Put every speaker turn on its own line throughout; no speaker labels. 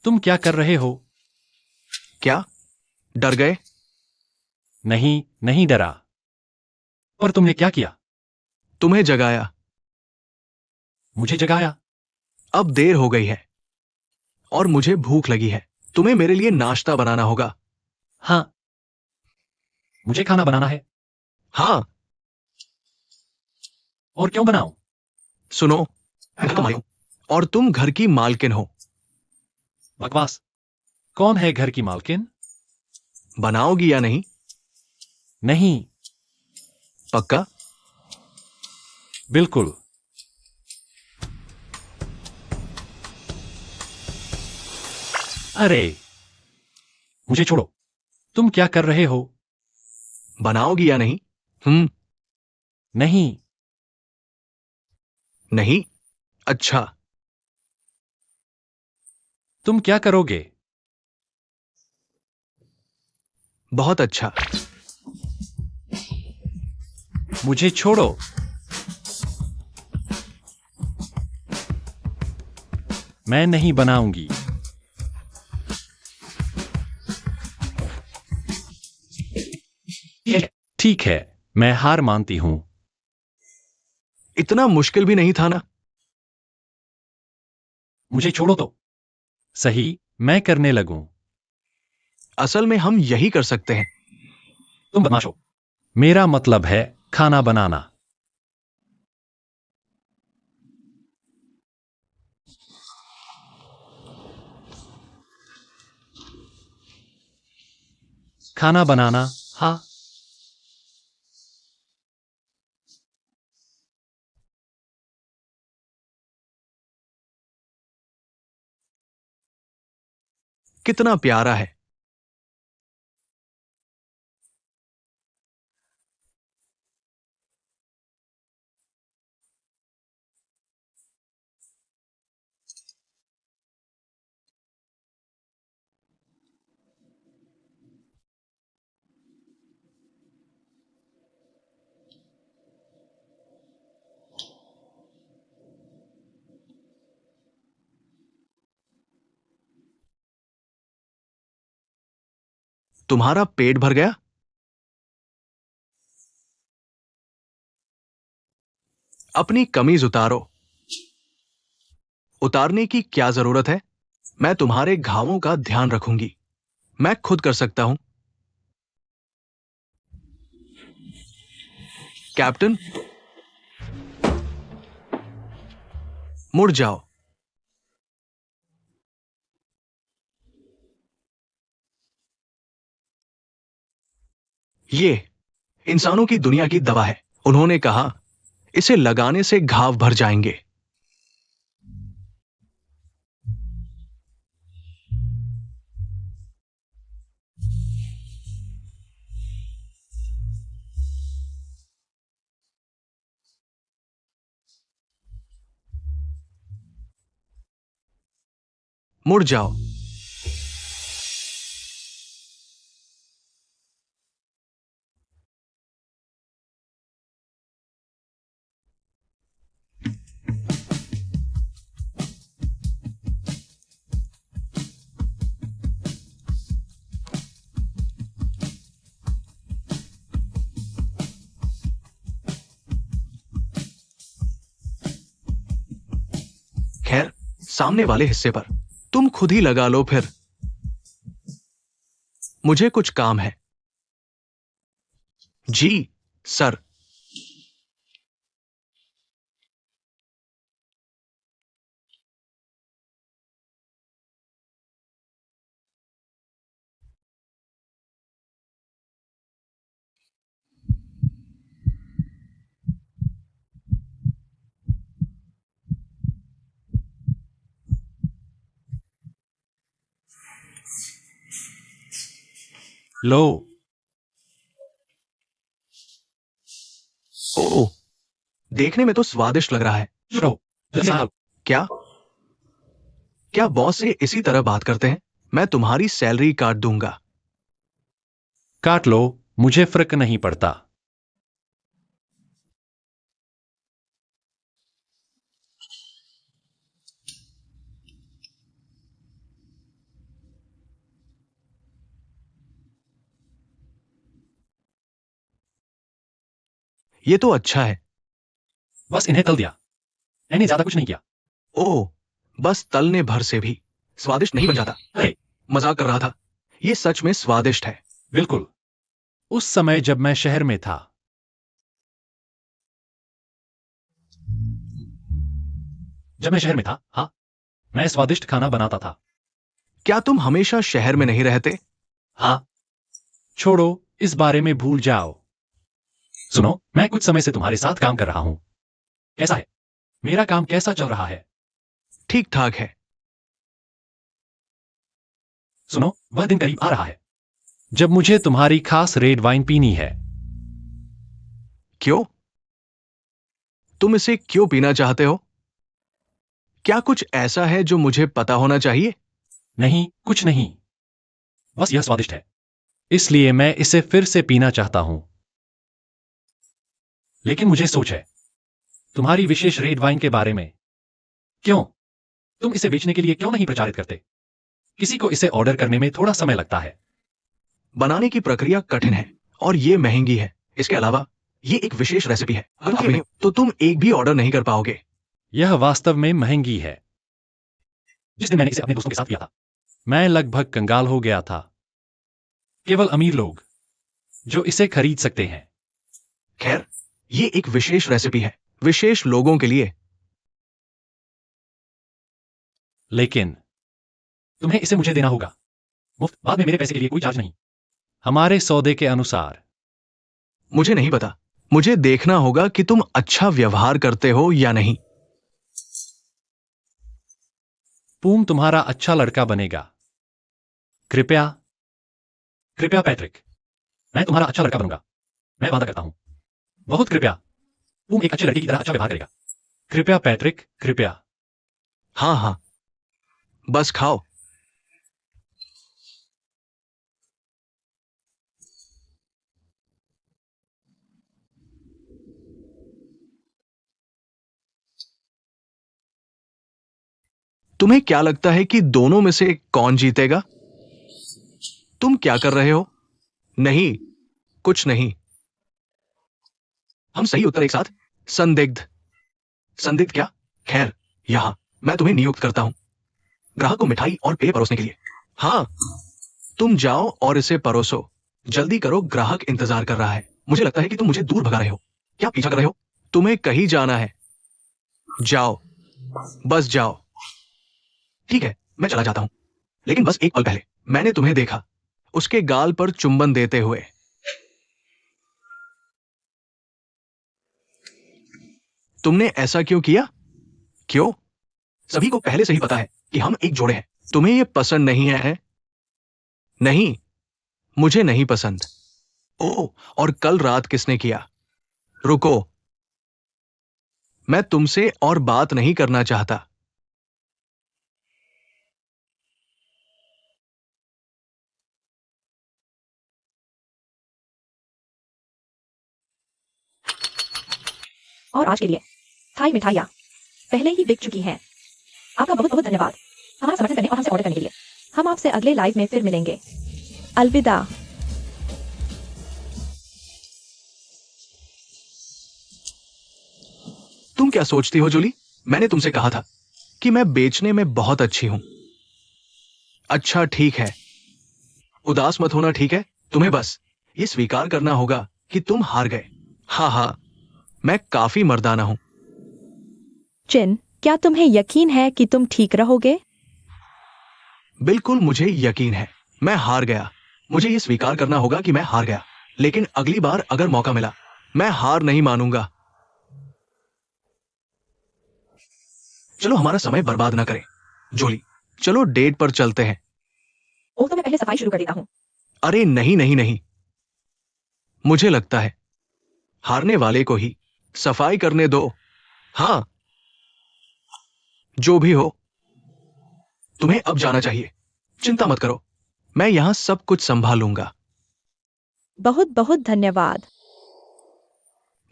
तुम क्या कर रहे हो?
क्या? डर गए?
नहीं, नहीं डरा। पर तुमने क्या किया?
तुम्हें जगाया।
मुझे जगाया?
अब देर हो गई है और मुझे भूख लगी है। तुम्हें मेरे लिए नाश्ता बनाना होगा।
हाँ, मुझे खाना बनाना है।
हाँ।
और क्यों बनाऊं?
सुनो, मैं तुम्हारी हूं और तुम घर की मालकिन हो।
बकवास। कौन है घर की मालकिन?
बनाओगी या नहीं?
नहीं।
पक्का?
बिल्कुल। अरे, मुझे छोड़ो। तुम क्या कर रहे हो?
बनाओगी या नहीं?
नहीं।
नहीं। अच्छा।
तुम क्या करोगे?
बहुत अच्छा।
मुझे छोड़ो। मैं नहीं बनाऊंगी। ठीक है, मैं हार मानती हूं।
इतना मुश्किल भी नहीं था ना।
मुझे छोड़ो तो सही, मैं करने लगूं।
असल में हम यही कर सकते हैं।
तुम बदमाश हो। मेरा मतलब है खाना बनाना। खाना बनाना। हाँ।
कितना प्यारा है। तुम्हारा पेट भर गया? अपनी कमीज उतारो। उतारने की क्या जरूरत है? मैं तुम्हारे घावों का ध्यान रखूंगी। मैं खुद कर सकता हूं। कैप्टन, मुड़ जाओ। ये इंसानों की दुनिया की दवा है। उन्होंने कहा इसे लगाने से घाव भर जाएंगे। मुड़ जाओ। खैर, सामने वाले हिस्से पर तुम खुद ही लगा लो फिर। मुझे कुछ काम है। जी सर।
लो।
ओ, देखने में तो स्वादिष्ट लग रहा है।
लो, जल्दी से खा लो।
क्या? क्या बॉस से इसी तरह बात करते हैं? मैं तुम्हारी सैलरी काट दूंगा।
काट लो, मुझे फर्क नहीं पड़ता।
ये तो अच्छा है।
बस इन्हें तल दिया, मैंने ज्यादा कुछ नहीं किया।
ओह, बस तलने भर से भी स्वादिष्ट नहीं बन जाता।
अरे
मजाक कर रहा था। ये सच में स्वादिष्ट है।
बिल्कुल। उस समय जब मैं शहर में था, हाँ, मैं स्वादिष्ट खाना बनाता था।
क्या तुम हमेशा शहर में नहीं रहते?
हाँ, छोड़ो, इस बारे में भूल जाओ। सुनो, मैं कुछ समय से तुम्हारे साथ काम कर रहा हूं। कैसा है? मेरा काम कैसा चल रहा है?
ठीक ठाक है।
सुनो, वह दिन करीब आ रहा है जब मुझे तुम्हारी खास रेड वाइन पीनी है।
क्यों? तुम इसे क्यों पीना चाहते हो? क्या कुछ ऐसा है जो मुझे पता होना चाहिए?
नहीं, कुछ नहीं, बस यह स्वादिष्ट है, इसलिए मैं इसे फिर से पीना चाहता हूं। लेकिन मुझे सोच है तुम्हारी विशेष रेड वाइन के बारे में। क्यों? तुम इसे बेचने के लिए क्यों नहीं प्रचारित करते? किसी को इसे ऑर्डर करने में थोड़ा समय लगता है।
बनाने की प्रक्रिया कठिन है और ये महंगी है। इसके अलावा ये एक विशेष रेसिपी है। अगर तुम तो तुम एक भी ऑर्डर नहीं कर पाओगे।
यह वास्तव में महंगी है। जिस दिन मैंने इसे अपने दोस्तों के साथ किया था, मैं लगभग कंगाल हो गया था। केवल अमीर लोग जो इसे खरीद सकते हैं।
खैर, ये एक विशेष रेसिपी है, विशेष लोगों के लिए।
लेकिन तुम्हें इसे मुझे देना होगा, मुफ्त। बाद में मेरे पैसे के लिए कोई चार्ज नहीं। हमारे सौदे के अनुसार।
मुझे नहीं पता। मुझे देखना होगा कि तुम अच्छा व्यवहार करते हो या नहीं।
पूम तुम्हारा अच्छा लड़का बनेगा। कृपया, कृपया पैट्रिक, मैं तुम्हारा अच्छा लड़का बनूंगा। मैं वादा करता हूं। बहुत कृपया। पूम एक अच्छे लड़के की तरह अच्छा व्यवहार करेगा। कृपया पैट्रिक, कृपया।
हाँ हाँ, बस खाओ। तुम्हें क्या लगता है कि दोनों में से कौन जीतेगा? तुम क्या कर रहे हो? नहीं, कुछ नहीं। हम सही उत्तर एक साथ। संदिग्ध। संदिग्ध क्या? खैर, यहां मैं तुम्हें नियुक्त करता हूं ग्राहक को मिठाई और पेय परोसने के लिए। हाँ, तुम जाओ और इसे परोसो। जल्दी करो, ग्राहक इंतजार कर रहा है। मुझे लगता है कि तुम मुझे दूर भगा रहे हो। क्या पीछा कर रहे हो? तुम्हें कहीं जाना है। जाओ, बस जाओ। ठीक है, मैं चला जाता हूं। लेकिन बस एक पल पहले मैंने तुम्हें देखा, उसके गाल पर चुंबन देते हुए। तुमने ऐसा क्यों किया? क्यों? सभी को पहले से ही पता है कि हम एक जोड़े हैं। तुम्हें यह पसंद नहीं है? नहीं, मुझे नहीं पसंद। ओह, और कल रात किसने किया? रुको, मैं तुमसे और बात नहीं करना चाहता।
और आज के लिए थाई मिठाइयाँ पहले ही बिक चुकी हैं। आपका बहुत बहुत धन्यवाद हमारा समर्थन करने और हमसे ऑर्डर करने के लिए। हम आपसे अगले लाइव में फिर मिलेंगे। अलविदा।
तुम क्या सोचती हो जूली? मैंने तुमसे कहा था कि मैं बेचने में बहुत अच्छी हूं। अच्छा ठीक है, उदास मत होना, ठीक है? तुम्हें बस ये स्वीकार करना होगा कि तुम हार गए। हाँ हाँ, मैं काफी मर्दाना हूं।
चिन, क्या तुम्हें यकीन है कि तुम ठीक रहोगे?
बिल्कुल, मुझे यकीन है। मैं हार गया। मुझे ये स्वीकार करना होगा कि मैं हार गया। लेकिन अगली बार अगर मौका मिला, मैं हार नहीं मानूंगा। चलो हमारा समय बर्बाद ना करें। जूली, चलो डेट पर चलते हैं।
ओह, तो मैं पहले सफाई शुरू कर देता हूँ।
अरे नहीं नहीं नहीं, मुझे लगता है हारने वाले को ही सफाई करने दो। हाँ, जो भी हो, तुम्हें अब जाना चाहिए। चिंता मत करो, मैं यहां सब कुछ संभालूंगा।
बहुत बहुत धन्यवाद।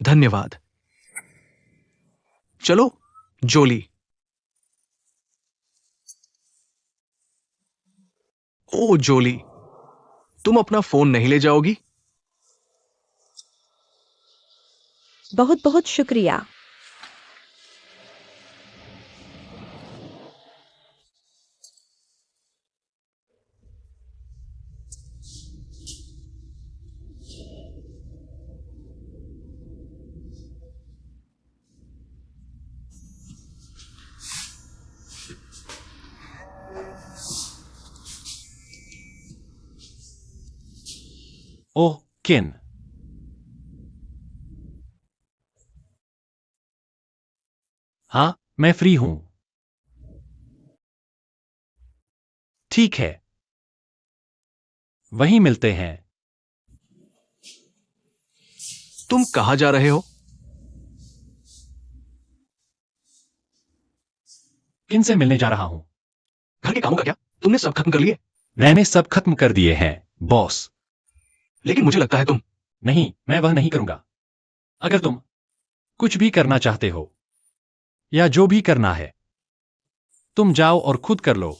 धन्यवाद। चलो, जोली। ओ जोली, तुम अपना फोन नहीं ले जाओगी?
बहुत बहुत शुक्रिया।
ओह किन, हाँ मैं फ्री हूं। ठीक है, वहीं मिलते हैं।
तुम कहां जा रहे हो?
किन से मिलने जा रहा हूं।
घर के कामों का क्या तुमने सब खत्म कर लिए?
मैंने सब खत्म कर दिए हैं बॉस।
लेकिन मुझे लगता है तुम
नहीं, मैं वह नहीं करूंगा। अगर तुम कुछ भी करना चाहते हो या जो भी करना है, तुम जाओ और खुद कर लो।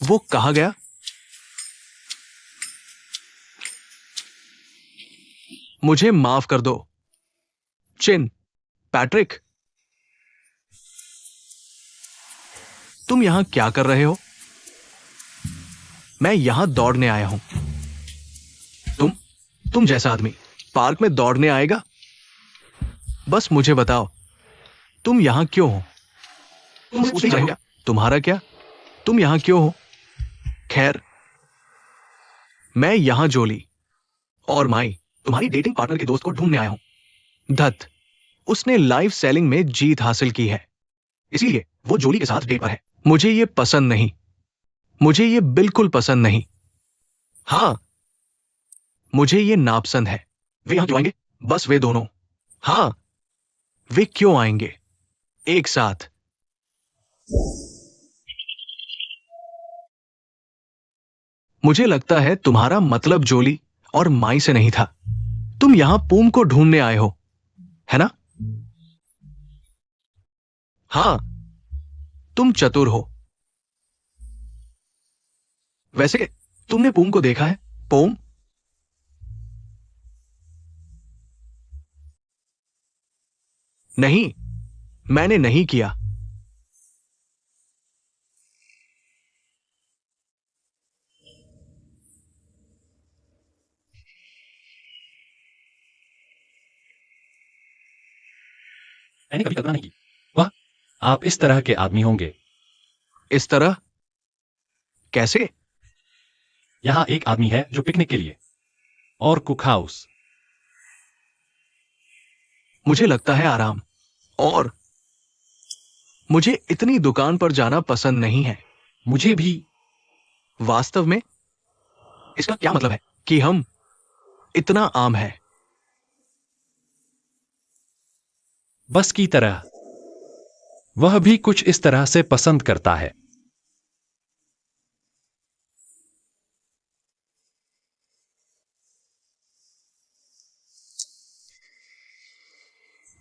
वो कहा गया? मुझे माफ कर दो चिन, पैट्रिक, तुम यहां क्या कर रहे हो? मैं यहां दौड़ने आया हूं। तुम जैसा आदमी पार्क में दौड़ने आएगा? बस मुझे बताओ, तुम यहां क्यों हो? तुम पूछते रहो क्या? तुम्हारा क्या? तुम यहां क्यों हो? खैर, मैं यहां जोली और माई, तुम्हारी डेटिंग पार्टनर के दोस्त को ढूंढने आया हूं। धत, उसने लाइव सेलिंग में जीत हासिल की है, इसीलिए वो जोली के साथ डेट पर है। मुझे ये पसंद नहीं, मुझे ये बिल्कुल पसंद नहीं। हाँ, मुझे ये नापसंद है। वे यहां क्यों आएंगे? बस वे दोनों। हाँ, वे क्यों आएंगे एक साथ? मुझे लगता है तुम्हारा मतलब जोली और माई से नहीं था। तुम यहां पूम को ढूंढने आए हो, है ना? हाँ, तुम चतुर हो। वैसे तुमने पूम को देखा है? पोम? नहीं, मैंने नहीं किया।
मैंने कभी कल्पना नहीं की वाह, आप इस तरह के आदमी होंगे।
इस तरह कैसे?
यहां एक आदमी है जो पिकनिक के लिए और कुक हाउस।
मुझे लगता है आराम, और मुझे इतनी दुकान पर जाना पसंद नहीं है।
मुझे भी।
वास्तव में इसका क्या मतलब है कि हम इतना आम है?
बस की तरह, वह भी कुछ इस तरह से पसंद करता है।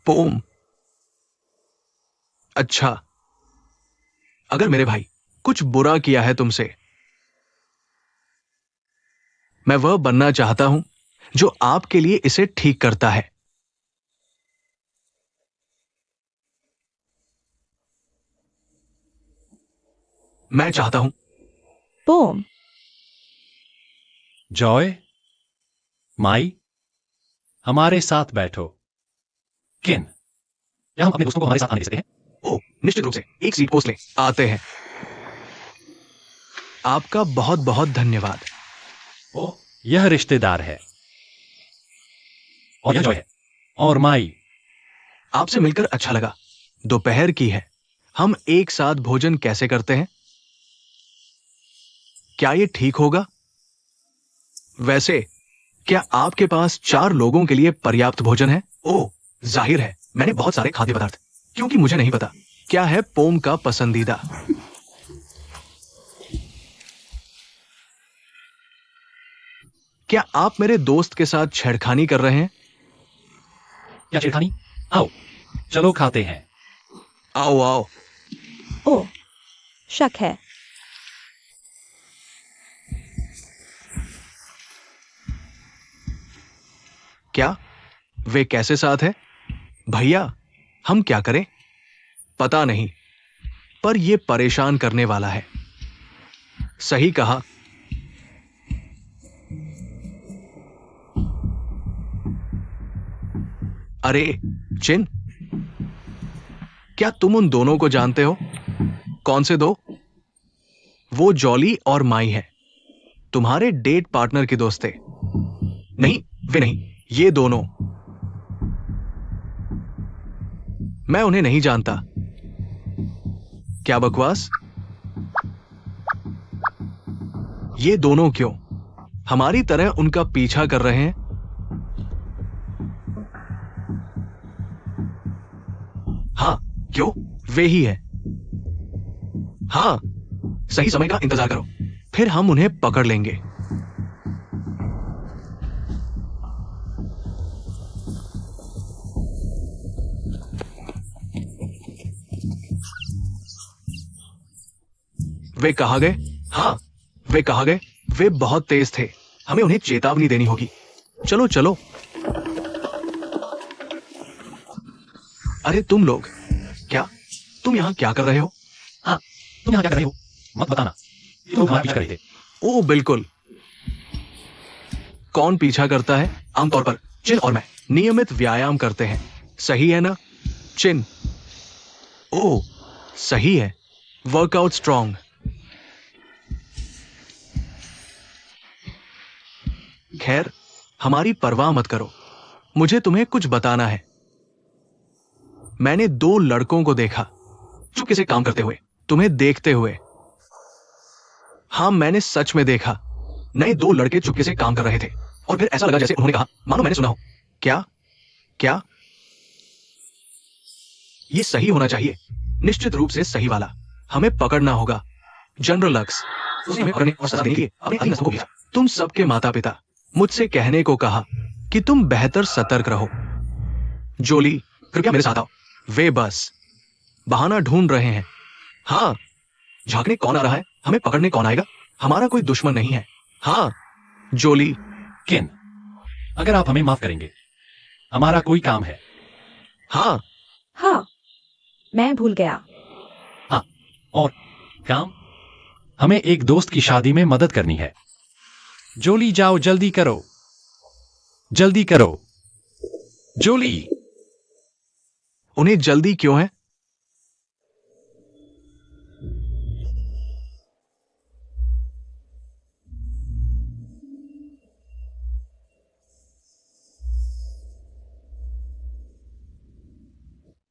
पोम, अच्छा, अगर मेरे भाई कुछ बुरा किया है तुमसे, मैं वह बनना चाहता हूं जो आपके लिए इसे ठीक करता है। मैं चाहता हूं
पोम,
जॉय, माई, हमारे साथ बैठो। किन, क्या हम अपने दोस्तों को हमारे साथ आने दे सकते हैं?
ओ, निश्चित रूप से, एक सीट पोस्ट ले आते हैं। आपका बहुत बहुत धन्यवाद।
ओह, यह रिश्तेदार है। और यह जॉय है। और माई।
आपसे मिलकर अच्छा लगा। दोपहर की है, हम एक साथ भोजन कैसे करते हैं? क्या ये ठीक होगा? वैसे क्या आपके पास 4 लोगों के लिए पर्याप्त भोजन है? ओह, जाहिर है, मैंने बहुत सारे खाद्य पदार्थ, क्योंकि मुझे नहीं पता क्या है पोम का पसंदीदा। क्या आप मेरे दोस्त के साथ छेड़खानी कर रहे हैं?
क्या छेड़खानी? आओ, चलो खाते हैं।
आओ आओ।
ओह, शक है।
क्या वे कैसे साथ है? भैया, हम क्या करें? पता नहीं, पर यह परेशान करने वाला है। सही कहा। अरे चिन, क्या तुम उन दोनों को जानते हो? कौन से दो? वो जॉली और माई है, तुम्हारे डेट पार्टनर के दोस्त थे। नहीं, वे नहीं, ये दोनों। मैं उन्हें नहीं जानता। क्या बकवास? ये दोनों क्यों हमारी तरह उनका पीछा कर रहे हैं? हाँ, क्यों? वे ही है। हाँ, सही समय का इंतजार करो, फिर हम उन्हें पकड़ लेंगे। वे कहाँ गए? हाँ, वे कहाँ गए? वे बहुत तेज थे, हमें उन्हें चेतावनी देनी होगी। चलो चलो। अरे तुम लोग, क्या तुम यहाँ क्या कर रहे हो?
हाँ, तुम यहाँ क्या कर रहे हो? मत बताना। ये लोग हमारा पीछा कर रहे थे।
ओ बिल्कुल। कौन पीछा करता है? आमतौर पर चिन और मैं नियमित व्यायाम करते हैं, सही है ना चिन? ओ, सही है। Workout strong. खैर, हमारी परवाह मत करो, मुझे तुम्हें कुछ बताना है। मैंने दो लड़कों को देखा, चुपके से काम करते हुए, तुम्हें देखते हुए। हाँ, मैंने सच में देखा। नए दो लड़के चुपके से काम कर रहे थे, और फिर ऐसा लगा जैसे उन्होंने कहा मानो मैंने सुना हो। क्या? क्या? ये सही होना चाहिए, निश्चित रूप से सही वाला। हमें पकड़ना होगा। जनरल लक्स, उसने हमें पकड़ने और सजा देने के लिए अपनी आधी नस्ल को भेजा। तुम सबके माता पिता मुझसे कहने को कहा कि तुम बेहतर सतर्क रहो। जोली, कृपया मेरे साथ आओ। वे बस बहाना ढूंढ रहे हैं। हाँ, झांकने कौन आ रहा है? हमें पकड़ने कौन आएगा? हमारा कोई दुश्मन नहीं है। हाँ, जोली।
किन, अगर आप हमें माफ करेंगे, हमारा कोई काम है।
हाँ,
हाँ, मैं भूल गया।
हाँ, और काम? हमें एक दोस्त की शादी में मदद करनी है। जोली, जाओ, जल्दी करो, जल्दी करो। जोली।
उन्हें जल्दी क्यों है?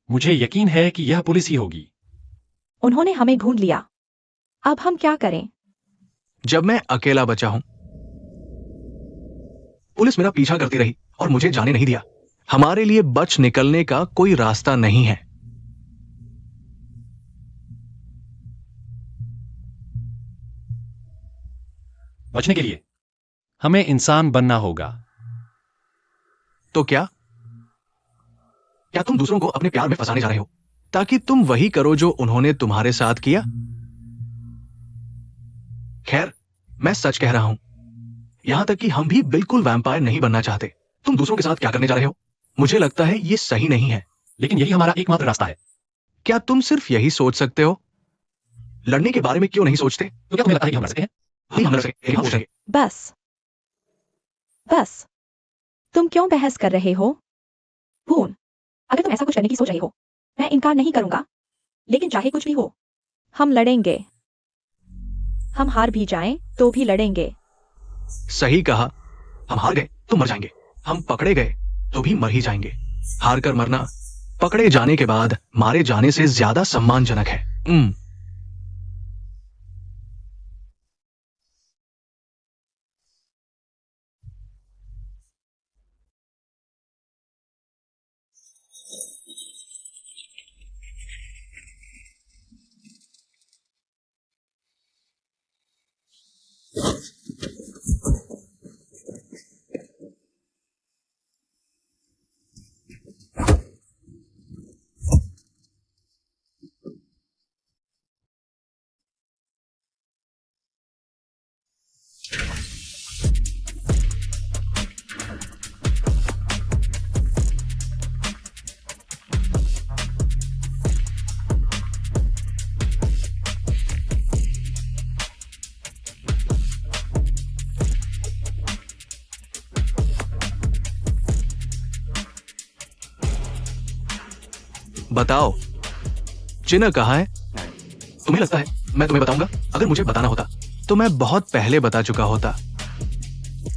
मुझे यकीन है कि यह पुलिस ही होगी।
उन्होंने हमें ढूंढ लिया। अब हम क्या करें?
जब मैं अकेला बचा हूं, पुलिस मेरा पीछा करती रही और मुझे जाने नहीं दिया। हमारे लिए बच निकलने का कोई रास्ता नहीं है।
बचने के लिए हमें इंसान बनना होगा।
तो क्या? क्या तुम दूसरों को अपने प्यार में फंसाने जा रहे हो ताकि तुम वही करो जो उन्होंने तुम्हारे साथ किया? खैर, मैं सच कह रहा हूं, यहां तक कि हम भी बिल्कुल वैम्पायर नहीं बनना चाहते। तुम दूसरों के साथ क्या करने जा रहे हो? मुझे लगता है ये सही नहीं है।
लेकिन यही हमारा एकमात्र रास्ता है।
क्या तुम सिर्फ यही सोच सकते हो? लड़ने के बारे में क्यों नहीं सोचते?
तो क्या तुम्हें लगता है कि हम लड़ सकते हैं?
नहीं, हम लड़ सकते, लेकिन हम उठ सके।
बस, बस, तुम क्यों बहस कर रहे हो? पून, अगर तुम ऐसा कुछ करने की सोच रहे हो, मैं इनकार नहीं करूंगा, लेकिन चाहे कुछ भी हो, हम लड़ेंगे। हम हार भी जाएं तो भी लड़ेंगे।
सही कहा। हम हार गए तो मर जाएंगे, हम पकड़े गए तो भी मर ही जाएंगे। हार कर मरना पकड़े जाने के बाद मारे जाने से ज्यादा सम्मानजनक है। बताओ, चिन्ह कहाँ है? तुम्हें लगता है मैं तुम्हें बताऊंगा? अगर मुझे बताना होता तो मैं बहुत पहले बता चुका होता।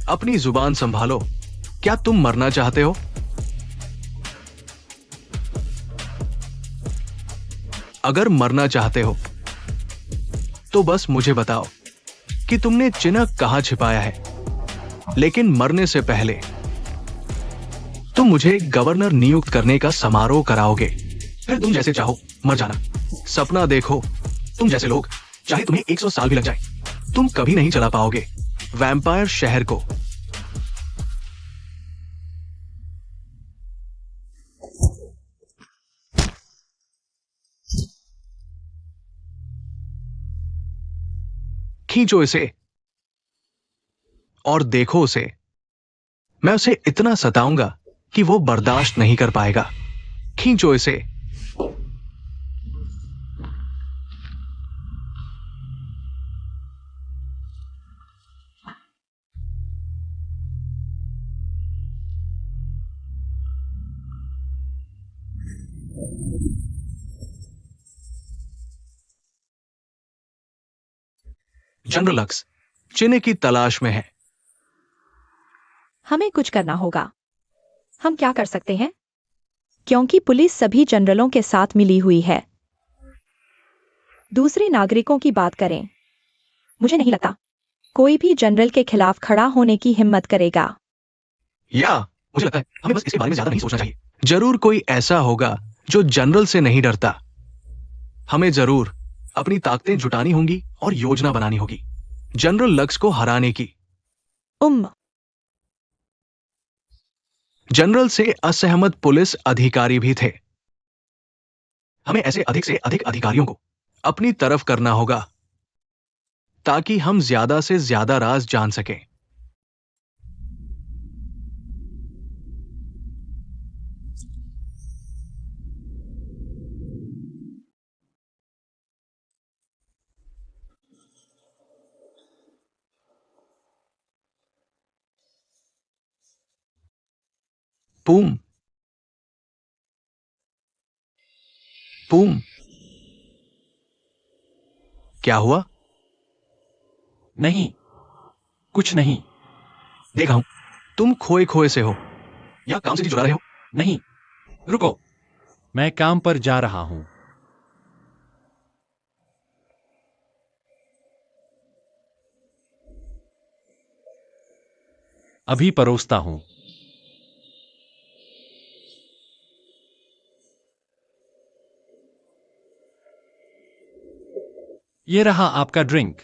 अपनी जुबान संभालो। क्या तुम मरना चाहते हो? अगर मरना चाहते हो तो बस मुझे बताओ कि तुमने चिन्ह कहां छिपाया है। लेकिन मरने से पहले तुम मुझे गवर्नर नियुक्त करने का समारोह कराओगे। फिर तुम जैसे चाहो मर जाना। सपना देखो, तुम जैसे लोग, चाहे तुम्हें 100 साल भी लग जाए, तुम कभी नहीं चला पाओगे वैम्पायर शहर को। खींचो इसे और देखो उसे। मैं उसे इतना सताऊंगा कि वो बर्दाश्त नहीं कर पाएगा। खींचो इसे। जनरल लक्स चिन्ह की तलाश में है।
हमें कुछ करना होगा। हम क्या कर सकते हैं? क्योंकि पुलिस सभी जनरलों के साथ मिली हुई है। दूसरे नागरिकों की बात करें। मुझे नहीं लगता कोई भी जनरल के खिलाफ खड़ा होने की हिम्मत करेगा।
या मुझे लगता है हमें बस इसके बारे में ज्यादा नहीं सोचना चाहिए। जरूर कोई ऐसा होगा जो जनरल से नहीं डरता। हमें जरूर अपनी ताकतें जुटानी होंगी और योजना बनानी होगी जनरल लक्स को हराने की। जनरल से असहमत पुलिस अधिकारी भी थे। हमें ऐसे अधिक से अधिक अधिकारियों को अपनी तरफ करना होगा ताकि हम ज्यादा से ज्यादा राज जान सकें। पूम, पूम, क्या हुआ?
नहीं, कुछ नहीं।
देखा हूं तुम खोए खोए से हो या काम से जुड़ा रहे हो।
नहीं, रुको, मैं काम पर जा रहा हूं। अभी परोसता हूं। ये रहा आपका ड्रिंक।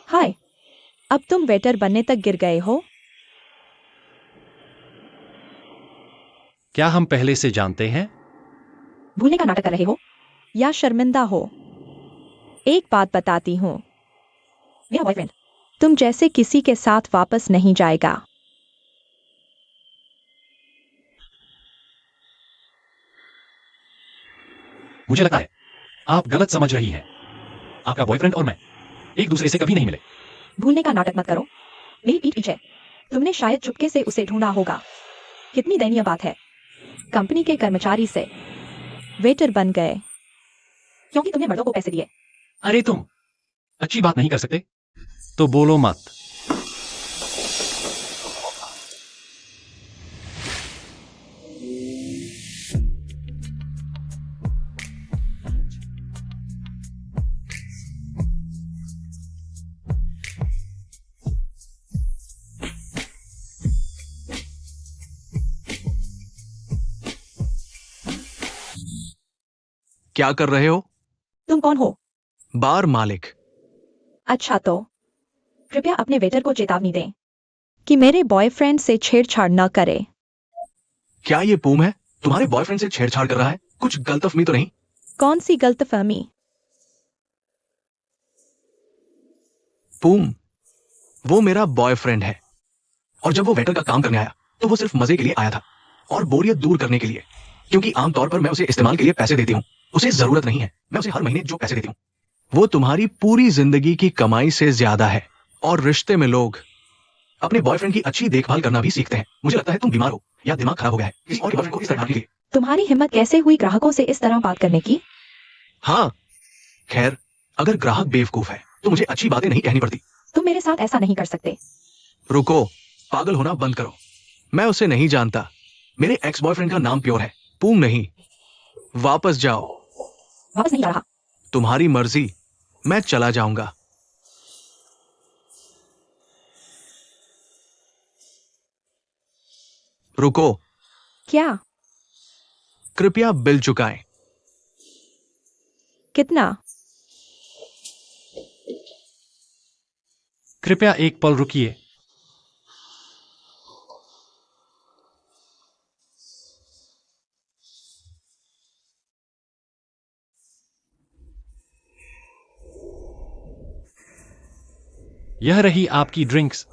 हाय, अब तुम वेटर बनने तक गिर गए हो?
क्या हम पहले से जानते हैं?
भूलने का नाटक कर रहे हो या शर्मिंदा हो? एक बात बताती हूं, मेरा बॉयफ्रेंड तुम जैसे किसी के साथ वापस नहीं जाएगा।
मुझे लगता है आप गलत समझ रही हैं। आपका बॉयफ्रेंड और मैं एक दूसरे से कभी नहीं मिले।
भूलने का नाटक मत करो। मेरी पीठ पीछे तुमने शायद चुपके से उसे ढूंढा होगा। कितनी दयनीय बात है। कंपनी के कर्मचारी से वेटर बन गए क्योंकि तुमने मर्दों को पैसे दिए।
अरे तुम अच्छी बात नहीं कर सकते तो बोलो मत।
क्या कर रहे हो?
तुम कौन हो?
बार मालिक।
अच्छा तो कृपया अपने वेटर को चेतावनी दें कि मेरे बॉयफ्रेंड से छेड़छाड़ न करे।
क्या ये पूम है? तुम्हारे बॉयफ्रेंड से छेड़छाड़ कर रहा है? कुछ गलतफहमी तो नहीं?
कौन सी गलतफहमी?
पूम, वो मेरा बॉयफ्रेंड है और जब वो वेटर का काम करने आया तो वो सिर्फ मजे के लिए आया था और बोरियत दूर करने के लिए, क्योंकि आमतौर पर मैं उसे इस्तेमाल के लिए पैसे देती हूँ। उसे जरूरत नहीं है। मैं उसे हर महीने जो पैसे देती हूँ वो तुम्हारी पूरी जिंदगी की कमाई से ज्यादा है। और रिश्ते में लोग अपने बॉयफ्रेंड की अच्छी देखभाल करना भी सीखते हैं। मुझे लगता है तुम बीमार हो या दिमाग खराब हो गया है किसी और के बॉयफ्रेंड को इस तरह डांटने के लिए।
तुम्हारी हिम्मत कैसे हुई ग्राहकों से इस तरह बात करने की?
हाँ, खैर, अगर ग्राहक बेवकूफ है तो मुझे अच्छी बातें नहीं कहनी पड़ती।
तुम मेरे साथ ऐसा नहीं कर सकते।
रुको, पागल होना बंद करो। मैं उसे नहीं जानता। मेरे एक्स बॉयफ्रेंड का नाम प्योर है, पूम नहीं। वापस जाओ।
वापस नहीं जा रहा।
तुम्हारी मर्जी, मैं चला जाऊंगा। रुको,
क्या?
कृपया बिल चुकाएं।
कितना?
कृपया एक पल रुकिए। यह रही आपकी ड्रिंक्स।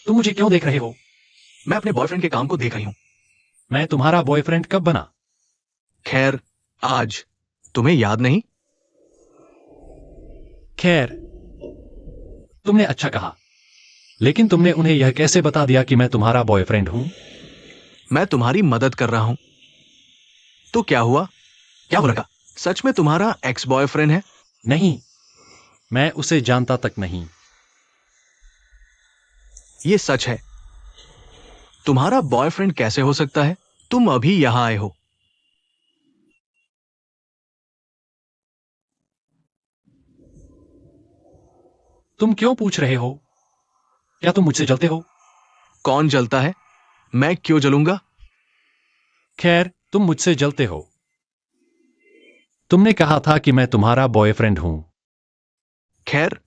तुम मुझे क्यों देख रहे हो?
मैं अपने बॉयफ्रेंड के काम को देख रही हूं।
मैं तुम्हारा बॉयफ्रेंड कब बना?
खैर, आज। तुम्हें याद नहीं?
खैर, तुमने अच्छा कहा, लेकिन तुमने उन्हें यह कैसे बता दिया कि मैं तुम्हारा बॉयफ्रेंड हूं?
मैं तुम्हारी मदद कर रहा हूं। तो क्या हुआ? क्या हो लगा? सच में तुम्हारा एक्स बॉयफ्रेंड है?
नहीं, मैं उसे जानता तक नहीं।
ये सच है। तुम्हारा बॉयफ्रेंड कैसे हो सकता है? तुम अभी यहां आए हो।
तुम क्यों पूछ रहे हो? क्या तुम मुझसे जलते हो?
कौन जलता है? मैं क्यों जलूंगा?
खैर, तुम मुझसे जलते हो। तुमने कहा था कि मैं तुम्हारा बॉयफ्रेंड हूं।
खैर,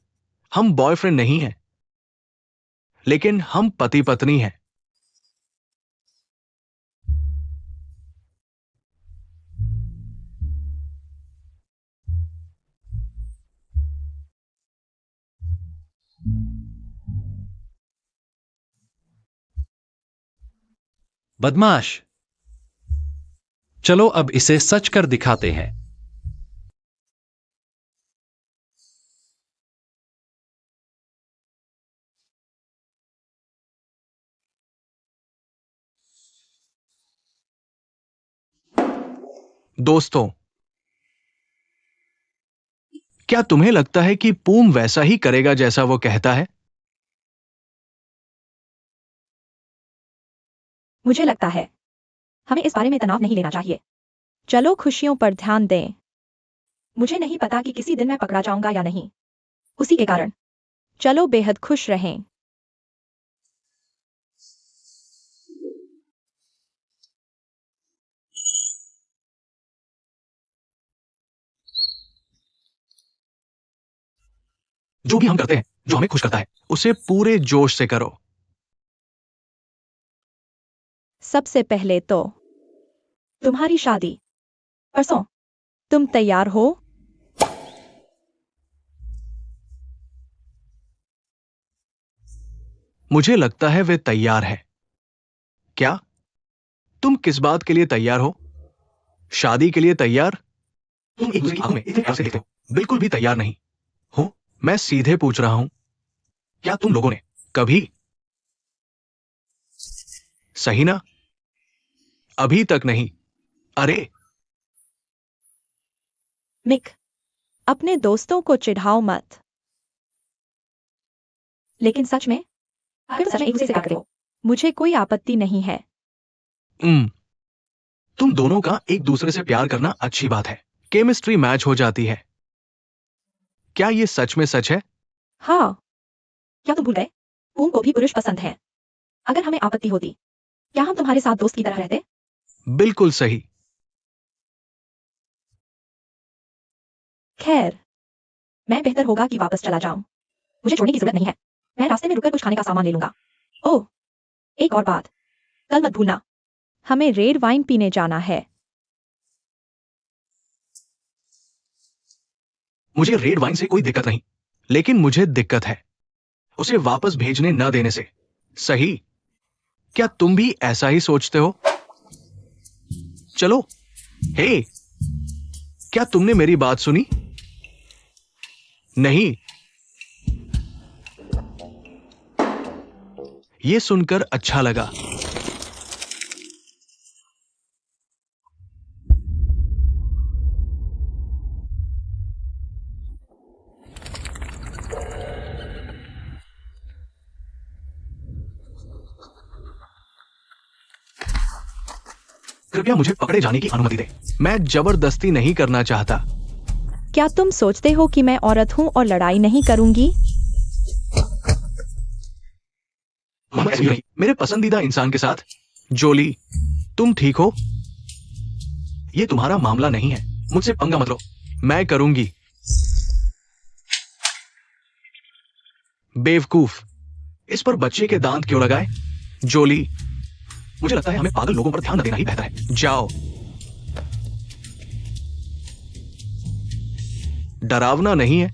हम बॉयफ्रेंड नहीं हैं, लेकिन हम पति पत्नी हैं।
बदमाश। चलो अब इसे सच कर दिखाते हैं।
दोस्तों, क्या तुम्हें लगता है कि पूम वैसा ही करेगा जैसा वो कहता है?
मुझे लगता है हमें इस बारे में तनाव नहीं लेना चाहिए। चलो खुशियों पर ध्यान दें। मुझे नहीं पता कि किसी दिन मैं पकड़ा जाऊंगा या नहीं, उसी के कारण चलो बेहद खुश रहें।
जो भी हम करते हैं, जो हमें खुश करता है, उसे पूरे जोश से करो।
सबसे पहले तो तुम्हारी शादी परसों। तुम तैयार हो?
मुझे लगता है वे तैयार है। क्या? तुम किस बात के लिए तैयार हो? शादी के लिए तैयार? तुम एक दूसरे की आंखों में इतने प्यार से देखते हो। बिल्कुल भी तैयार नहीं हो। मैं सीधे पूछ रहा हूं, क्या तुम लोगों ने कभी? सही ना? अभी तक नहीं। अरे,
मिक, अपने दोस्तों को चिढ़ाओ मत। लेकिन सच में अगर तुम सच में एक दूसरे से प्यार करते हो, मुझे कोई आपत्ति नहीं है।
तुम दोनों का एक दूसरे से प्यार करना अच्छी बात है। केमिस्ट्री मैच हो जाती है। क्या ये सच में सच है?
हाँ। क्या तुम भूल गए? पूम को भी पुरुष पसंद है। अगर हमें आपत्ति होती, क्या हम तुम्हारे साथ दोस्त की तरह रहते?
बिल्कुल सही।
खैर, मैं बेहतर होगा कि वापस चला जाऊं। मुझे छोड़ने की जरूरत नहीं है। मैं रास्ते में रुककर कुछ खाने का सामान ले लूंगा। ओह, एक और बात, कल मत भूलना, हमें रेड वाइन पीने जाना है।
मुझे रेड वाइन से कोई दिक्कत नहीं, लेकिन मुझे दिक्कत है उसे वापस भेजने न देने से। सही? क्या तुम भी ऐसा ही सोचते हो? चलो। हे, क्या तुमने मेरी बात सुनी? नहीं। ये सुनकर अच्छा लगा। कृपया मुझे पकड़े जाने की अनुमति दे। मैं जबरदस्ती नहीं करना चाहता।
क्या तुम सोचते हो कि मैं औरत हूं और लड़ाई नहीं करूंगी?
मोहम्मद ऐसे ही रही, मेरे पसंदीदा इंसान के साथ। जोली, तुम ठीक हो? ये तुम्हारा मामला नहीं है, मुझसे पंगा मत लो। मैं करूंगी। बेवकूफ, इस पर बच्चे के दांत क्यों लगाए? जोली, मुझे लगता है हमें पागल लोगों पर ध्यान न देना ही बेहतर है। जाओ। डरावना नहीं है?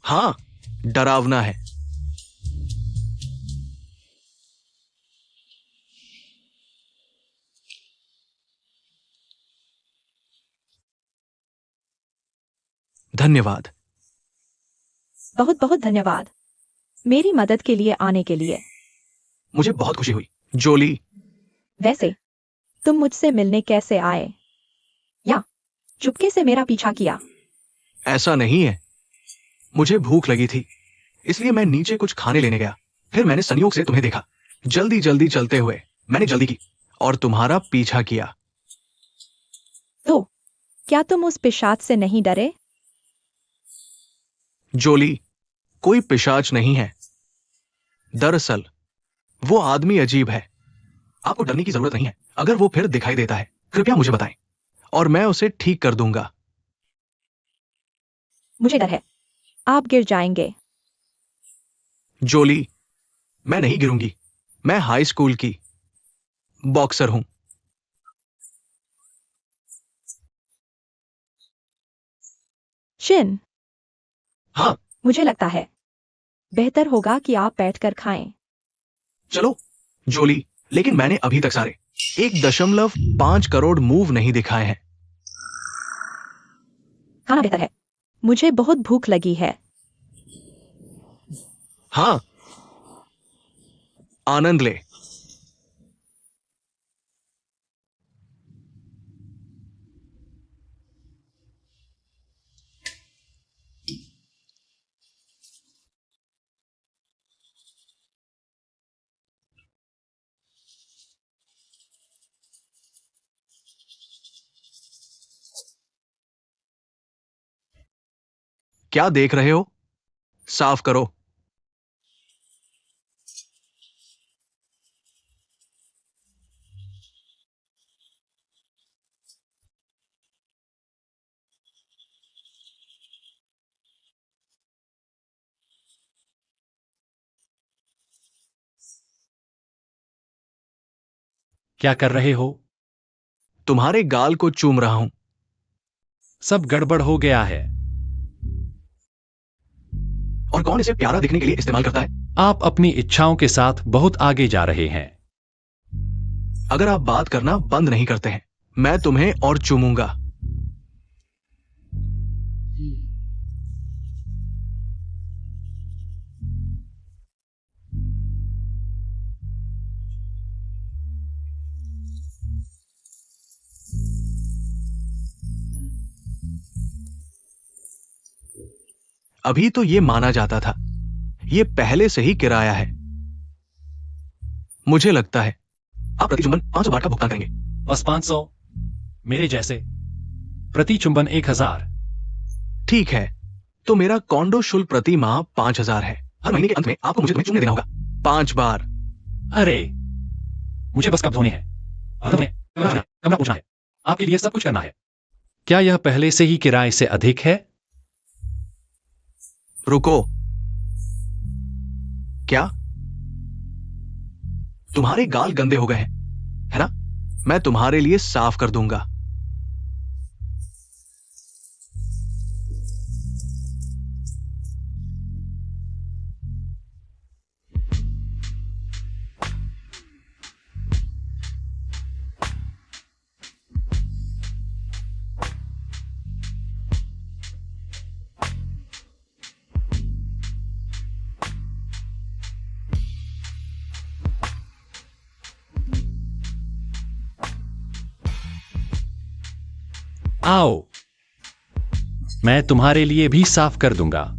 हां, डरावना है। धन्यवाद।
बहुत बहुत धन्यवाद मेरी मदद के लिए आने के लिए।
मुझे बहुत खुशी हुई। जोली,
वैसे तुम मुझसे मिलने कैसे आए? या चुपके से मेरा पीछा किया?
ऐसा नहीं है। मुझे भूख लगी थी, इसलिए मैं नीचे कुछ खाने लेने गया। फिर मैंने संयोग से तुम्हें देखा। जल्दी जल्दी चलते हुए मैंने जल्दी की और तुम्हारा पीछा किया।
तो क्या तुम उस पिशाच से नहीं डरे?
जोली, कोई पिशाच नहीं है। दरअसल वो आदमी अजीब है। आपको डरने की जरूरत नहीं है। अगर वो फिर दिखाई देता है, कृपया मुझे बताएं और मैं उसे ठीक कर दूंगा।
मुझे डर है आप गिर जाएंगे।
जोली, मैं नहीं गिरूंगी। मैं हाई स्कूल की बॉक्सर हूं।
शिन,
हाँ,
मुझे लगता है बेहतर होगा कि आप बैठकर खाएं।
चलो। जोली, लेकिन मैंने अभी तक सारे 1.5 करोड़ मूव नहीं दिखाए हैं।
खाना बेहतर है। मुझे बहुत भूख लगी है।
हाँ, आनंद ले। क्या देख रहे हो? साफ करो।
क्या कर रहे हो?
तुम्हारे गाल को चूम रहा हूं।
सब गड़बड़ हो गया है।
और कौन इसे प्यारा दिखने के लिए इस्तेमाल करता है?
आप अपनी इच्छाओं के साथ बहुत आगे जा रहे हैं।
अगर आप बात करना बंद नहीं करते हैं, मैं तुम्हें और चूमूंगा। अभी तो ये माना जाता था, ये पहले से ही किराया है। मुझे लगता है आप प्रति चुंबन 500 बार का भुगतान करेंगे।
बस 500? मेरे जैसे प्रति चुंबन 1000।
ठीक है, तो मेरा कॉन्डो शुल्क प्रति माह 5000 है। हर महीने के अंत में आपको मुझे तुम्हें चुनने देना होगा 5 बार।
अरे, मुझे बस कब धोने हैं और तुम्हें कमरा पूछना है। आपके लिए सब कुछ करना है। क्या यह पहले से ही किराए से अधिक है?
रुको। क्या तुम्हारे गाल गंदे हो गए हैं, है ना? मैं तुम्हारे लिए साफ कर दूंगा।
आओ, मैं तुम्हारे लिए भी साफ कर दूंगा।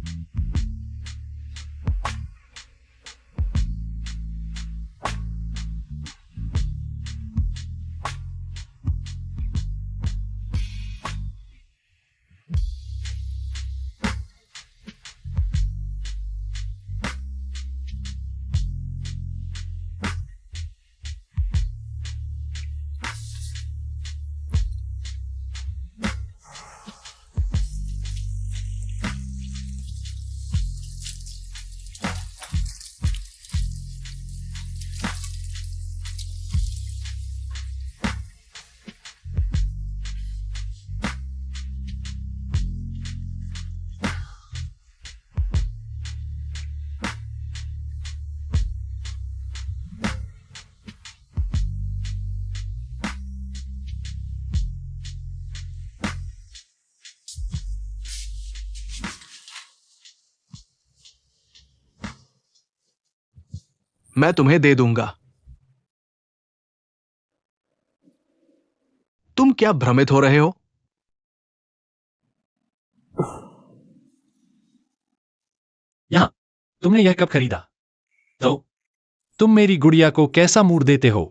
मैं तुम्हें दे दूंगा। तुम क्या भ्रमित हो रहे हो?
यहां, तुमने यह कब खरीदा? तो तुम मेरी गुड़िया को कैसा मूड देते हो?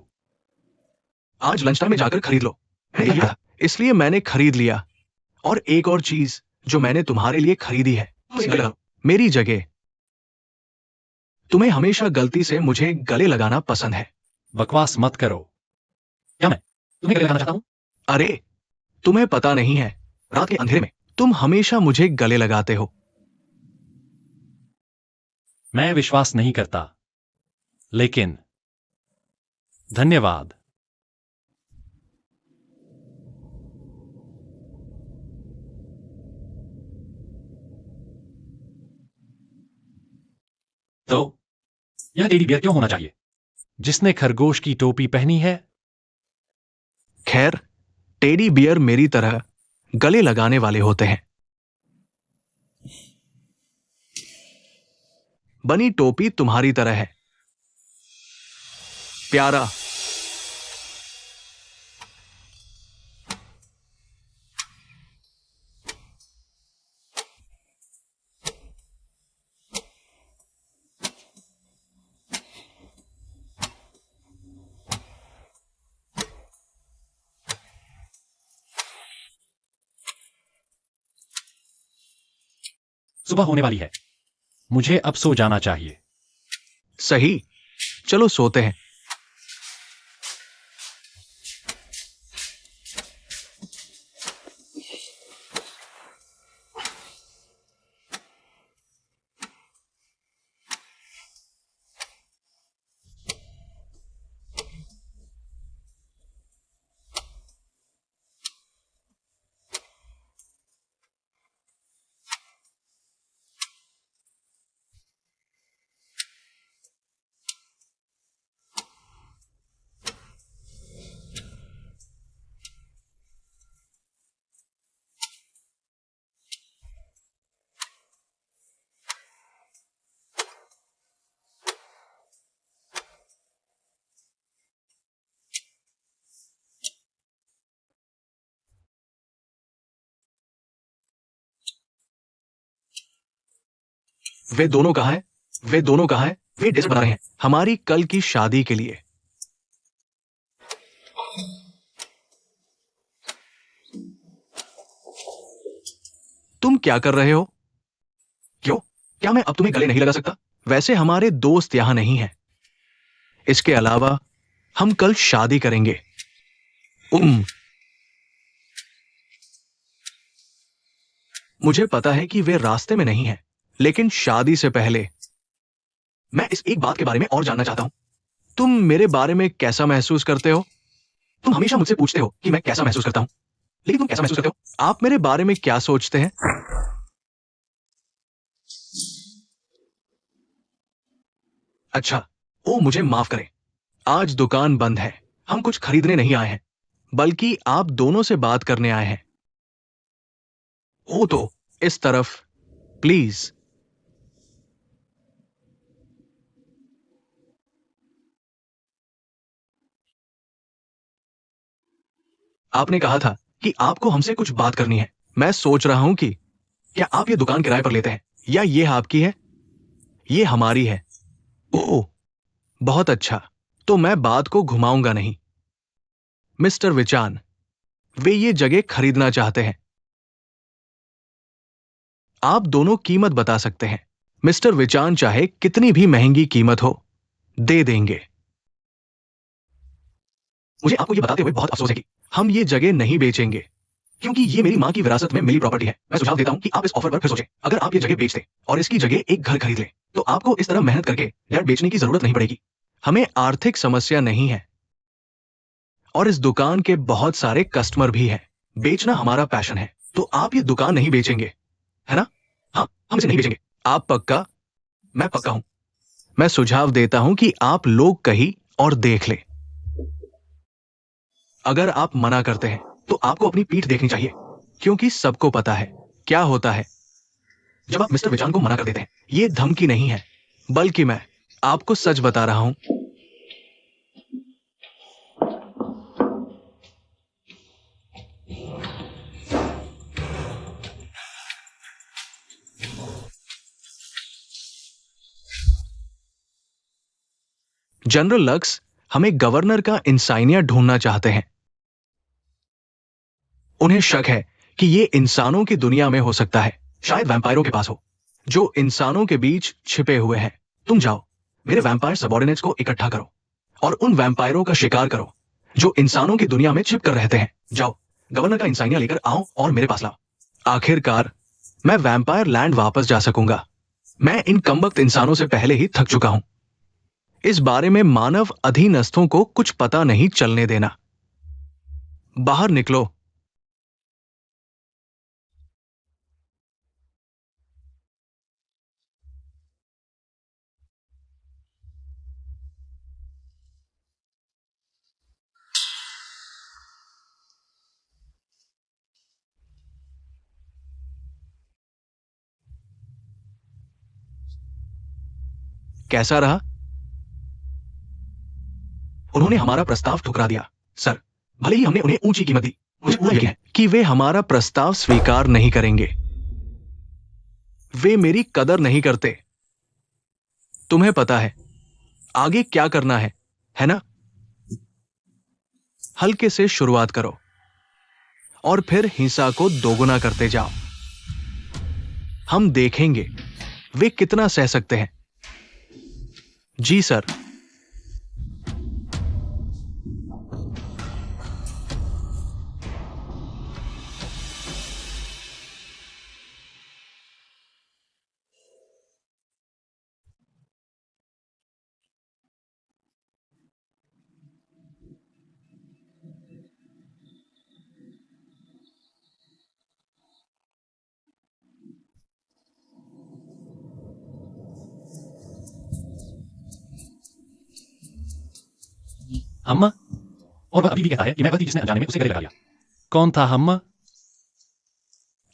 आज लंच टाइम में जाकर खरीद लो। मैं यही था, इसलिए मैंने खरीद लिया। और एक और चीज जो मैंने तुम्हारे लिए खरीदी है, मेरी जगह। तुम्हें हमेशा गलती से मुझे गले लगाना पसंद है।
बकवास मत करो। क्या मैं तुम्हें गले लगाना चाहता हूं?
अरे, तुम्हें पता नहीं है, रात के अंधेरे में तुम हमेशा मुझे गले लगाते हो।
मैं विश्वास नहीं करता, लेकिन धन्यवाद। तो यह टेडी बियर क्यों होना चाहिए, जिसने खरगोश की टोपी पहनी है?
खैर, टेडी बियर मेरी तरह गले लगाने वाले होते हैं। बनी टोपी तुम्हारी तरह है। प्यारा।
सुबह होने वाली है, मुझे अब सो जाना चाहिए।
सही, चलो सोते हैं। वे दोनों कहाँ हैं? वे दोनों कहाँ हैं? वे डिश बना रहे हैं हमारी कल की शादी के लिए। तुम क्या कर रहे हो? क्यों? क्या मैं अब तुम्हें गले नहीं लगा सकता? वैसे हमारे दोस्त यहां नहीं हैं। इसके अलावा हम कल शादी करेंगे। मुझे पता है कि वे रास्ते में नहीं हैं, लेकिन शादी से पहले मैं इस एक बात के बारे में और जानना चाहता हूं। तुम मेरे बारे में कैसा महसूस करते हो? तुम हमेशा मुझसे पूछते हो कि मैं कैसा महसूस करता हूं, लेकिन तुम कैसा महसूस करते हो? आप मेरे बारे में क्या सोचते हैं? अच्छा, ओ मुझे माफ करें, आज दुकान बंद है। हम कुछ खरीदने नहीं आए हैं, बल्कि आप दोनों से बात करने आए हैं। ओ तो इस तरफ, प्लीज। आपने कहा था कि आपको हमसे कुछ बात करनी है। मैं सोच रहा हूं कि क्या आप ये दुकान किराए पर लेते हैं या ये आपकी है? ये हमारी है। ओह, बहुत अच्छा। तो मैं बात को घुमाऊंगा नहीं। मिस्टर विचान, वे ये जगह खरीदना चाहते हैं। आप दोनों कीमत बता सकते हैं। मिस्टर विचान चाहे कितनी भी महंगी कीमत हो, दे देंगे। मुझे आपको ये बताते हुए बहुत अफसोस है कि हम ये जगह नहीं बेचेंगे, क्योंकि ये मेरी मां की विरासत में मिली प्रॉपर्टी है। मैं सुझाव देता हूं कि आप इस ऑफर पर फिर सोचें। अगर आप ये जगह बेच दें और इसकी जगह एक घर खरीद लें, तो आपको इस तरह मेहनत करके फ्लैट बेचने की जरूरत नहीं पड़ेगी। हमें आर्थिक समस्या नहीं है और इस दुकान के बहुत सारे कस्टमर भी हैं। बेचना हमारा पैशन है, तो आप ये दुकान नहीं बेचेंगे, है ना? हाँ, हम इसे नहीं बेचेंगे। आप पक्का? मैं पक्का हूं। मैं सुझाव देता हूं कि आप लोग कहीं और देख लें। अगर आप मना करते हैं तो आपको अपनी पीठ देखनी चाहिए, क्योंकि सबको पता है क्या होता है जब आप मिस्टर विचान को मना कर देते हैं। ये धमकी नहीं है, बल्कि मैं आपको सच बता रहा हूं। जनरल लक्स हमें गवर्नर का इंसानिया ढूंढना चाहते हैं। उन्हें शक है कि ये इंसानों की दुनिया में हो सकता है, शायद वैम्पायरों के पास हो, जो इंसानों के बीच छिपे हुए हैं। तुम जाओ, मेरे वैम्पायर सबॉर्डिनेट्स को इकट्ठा करो और उन वैम्पायरों का शिकार करो जो इंसानों की दुनिया में छिप कर रहते हैं। जाओ, गवर्नर का इंसानिया लेकर आओ और मेरे पास लाओ। आखिरकार मैं वैम्पायर लैंड वापस जा सकूंगा। मैं इन कमबख्त इंसानों से पहले ही थक चुका हूं। इस बारे में मानव अधीनस्थों को कुछ पता नहीं चलने देना। बाहर निकलो। कैसा रहा? उन्होंने हमारा प्रस्ताव ठुकरा दिया, सर। भले ही हमने उन्हें ऊंची कीमत दी, मुझे पूरा यकीन है कि वे हमारा प्रस्ताव स्वीकार नहीं करेंगे। वे मेरी कदर नहीं करते। तुम्हें पता है आगे क्या करना है ना? हल्के से शुरुआत करो और फिर हिंसा को दोगुना करते जाओ। हम देखेंगे वे कितना सह सकते हैं। जी सर।
हम्मा? और वह अभी भी कहता है कि मैं वह थी जिसने अनजाने में उसे गले लगा लिया। कौन था हम्मा?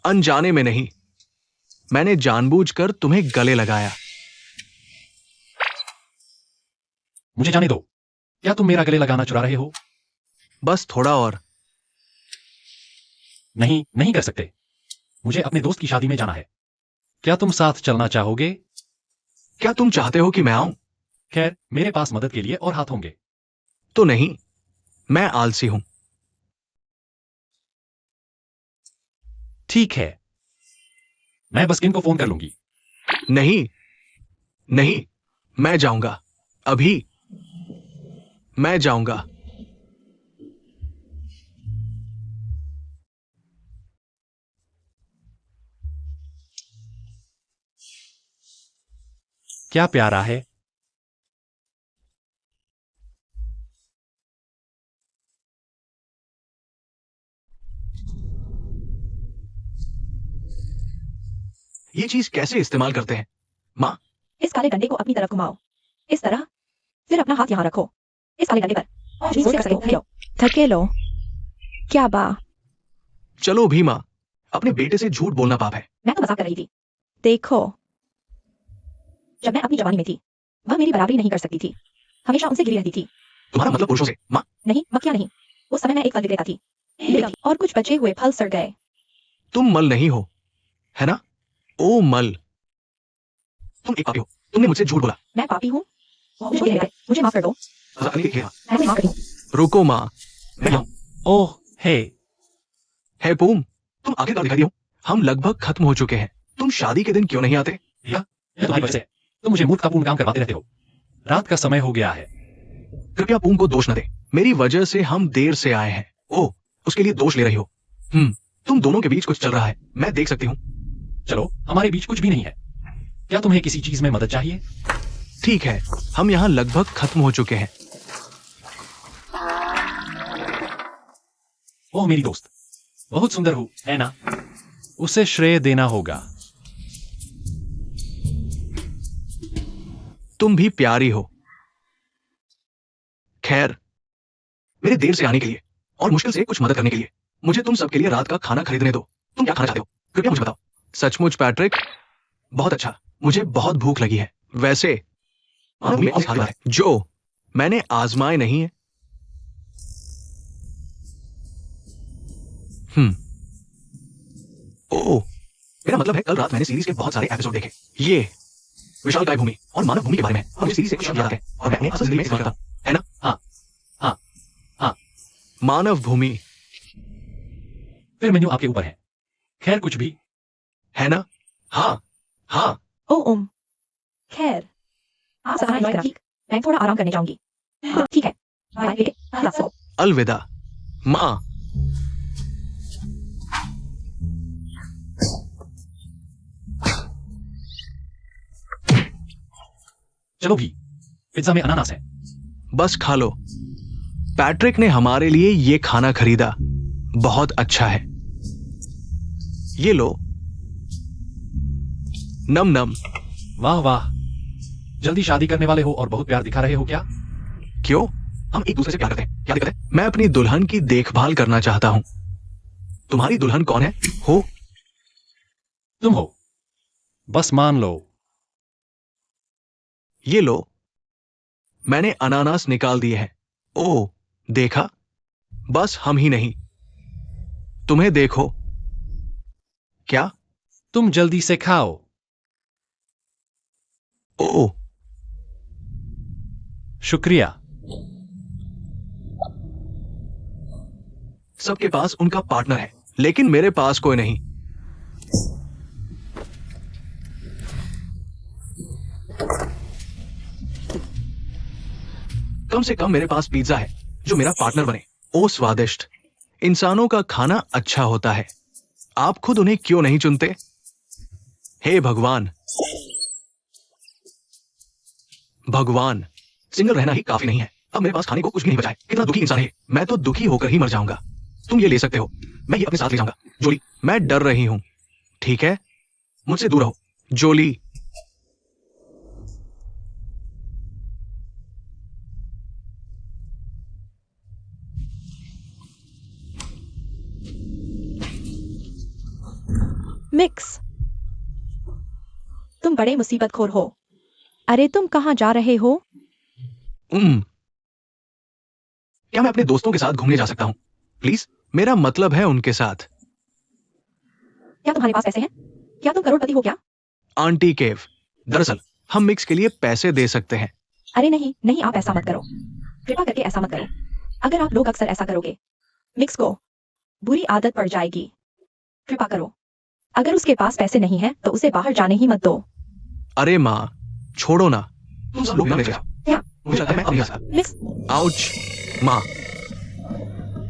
अनजाने में नहीं, मैंने जानबूझकर तुम्हें गले लगाया।
मुझे जाने दो। क्या तुम मेरा गले लगाना चुरा रहे हो?
बस थोड़ा और।
नहीं, नहीं कर सकते। मुझे अपने दोस्त की शादी में जाना है। क्या तुम साथ चलना चाहोगे?
क्या तुम चाहते हो कि मैं आऊं?
खैर, मेरे पास मदद के लिए और हाथ होंगे।
तो नहीं, मैं आलसी हूं।
ठीक है, मैं बस्किन को फोन कर लूंगी।
नहीं, नहीं, मैं जाऊंगा। अभी मैं जाऊंगा।
क्या प्यारा है।
ये चीज कैसे इस्तेमाल करते हैं, माँ?
इस काले डंडे को अपनी तरफ घुमाओ, इस तरह। फिर अपना हाथ यहाँ रखो, इस काले डंडे पर। जोर से धकेलो, धकेलो। क्या बा?
चलो भीमा, अपने बेटे से झूठ बोलना पाप है।
मैं तो मजाक कर रही थी। देखो, जब मैं अपनी जवानी में थी, वह मेरी बराबरी नहीं कर सकती थी। हमेशा उनसे गिरी रहती थी।
तुम्हारा मतलब पुरुषों से, माँ?
नहीं, मक्खियां नहीं। उस समय मैं एक फल विक्रेता थी, और कुछ बचे हुए फल सड़ गए।
तुम मल नहीं हो, है ना? ओ मल, तुम एक पापी हो। तुमने मुझसे झूठ बोला।
मैं पापी हूँ? मुझे माफ कर दो।
मजाक करने के लिए कहा।
मैं तुम्हें माफ कर दूं।
रुको माँ, मैं यहाँ हूं।
ओह हे,
है पूम, तुम आखिरकार दिखाई दी हो। हम लगभग खत्म हो चुके हैं। तुम शादी के दिन क्यों नहीं आते?
यह तुम्हारी वजह से है। तुम मुझे मूर्खतापूर्ण काम करवाते रहते हो। रात का समय हो गया है।
कृपया पूम को दोष न दे। मेरी वजह से हम देर से आए हैं। ओह, उसके लिए दोष ले रही हो। तुम दोनों के बीच कुछ चल रहा है, मैं देख सकती हूँ।
चलो, हमारे बीच कुछ भी नहीं है। क्या तुम्हें किसी चीज में मदद चाहिए?
ठीक है, हम यहाँ लगभग खत्म हो चुके हैं।
ओह मेरी दोस्त, बहुत सुंदर हो, है ना? उसे श्रेय देना होगा।
तुम भी प्यारी हो। खैर, मेरे देर से आने के लिए और मुश्किल से कुछ मदद करने के लिए मुझे तुम सबके लिए रात का खाना खरीदने दो। तुम क्या खाना चाहते हो? कृपया मुझे बताओ। सचमुच पैट्रिक, बहुत अच्छा। मुझे बहुत भूख लगी है। वैसे जो मैंने आजमाए नहीं है। ओह, मेरा मतलब है कल रात मैंने सीरीज के बहुत सारे एपिसोड देखे। ये विशालकाय भूमि और मानव भूमि के बारे में है। और मुझे सीरीज से कुछ शब्द याद है और मैं उन्हें असल जिंदगी में इस्तेमाल करता हूं, है ना?
हाँ, हाँ, हाँ।
मानव भूमि,
फिर मेन्यू आपके ऊपर है। खैर कुछ भी।
है ना? हाँ, हाँ।
ओ खैर, आप सब आराम करें। मैं थोड़ा आराम करने जाऊंगी। हाँ, ठीक है। बाय बेटे। सो।
अलविदा माँ।
चलो भी, पिज्जा में अनानास है।
बस खा लो। पैट्रिक ने हमारे लिए ये खाना खरीदा। बहुत अच्छा है। ये लो। नम नम।
वाह वाह, जल्दी शादी करने वाले हो और बहुत प्यार दिखा रहे हो क्या?
क्यों? हम एक दूसरे से प्यार करते हैं, क्या दिक्कत है? मैं अपनी दुल्हन की देखभाल करना चाहता हूं। तुम्हारी दुल्हन कौन है? हो?
तुम हो। बस मान लो।
ये लो। मैंने अनानास निकाल दिए हैं। ओह, देखा? बस हम ही नहीं, तुम्हें देखो। क्या?
तुम जल्दी से खाओ।
ओह,
शुक्रिया।
सबके पास उनका पार्टनर है, लेकिन मेरे पास कोई नहीं। कम से कम मेरे पास पिज्जा है जो मेरा पार्टनर बने। ओ स्वादिष्ट। इंसानों का खाना अच्छा होता है। आप खुद उन्हें क्यों नहीं चुनते? हे भगवान, भगवान, सिंगल रहना ही काफी नहीं है। अब मेरे पास खाने को कुछ भी नहीं बचा है। कितना दुखी इंसान है। मैं तो दुखी होकर ही मर जाऊंगा। तुम ये ले सकते हो। मैं ये अपने साथ ले जाऊंगा। जोली, मैं डर रही हूं। ठीक है, मुझसे दूर रहो। जोली।
मिक्स, तुम बड़े मुसीबतखोर हो। अरे तुम कहाँ जा रहे हो?
क्या मैं अपने दोस्तों के साथ घूमने जा सकता हूँ? प्लीज, मेरा मतलब है उनके साथ।
क्या तुम्हारे पास पैसे हैं? क्या तुम करोड़पति हो क्या?
आंटी केव, दरअसल हम मिक्स के लिए पैसे दे सकते हैं।
अरे नहीं नहीं, आप ऐसा मत करो। कृपा करके ऐसा मत करो। अगर आप लोग अक्सर ऐसा करोगे, मिक्स को बुरी आदत पड़ जाएगी। कृपा करो। अगर उसके पास पैसे नहीं है तो उसे बाहर जाने ही मत दो।
अरे माँ, छोड़ो ना। तुम सब लोग ना जाओ।
क्या?
मुझे लगता है मैं अब नहीं आ सकता।
Mix,
ouch. माँ,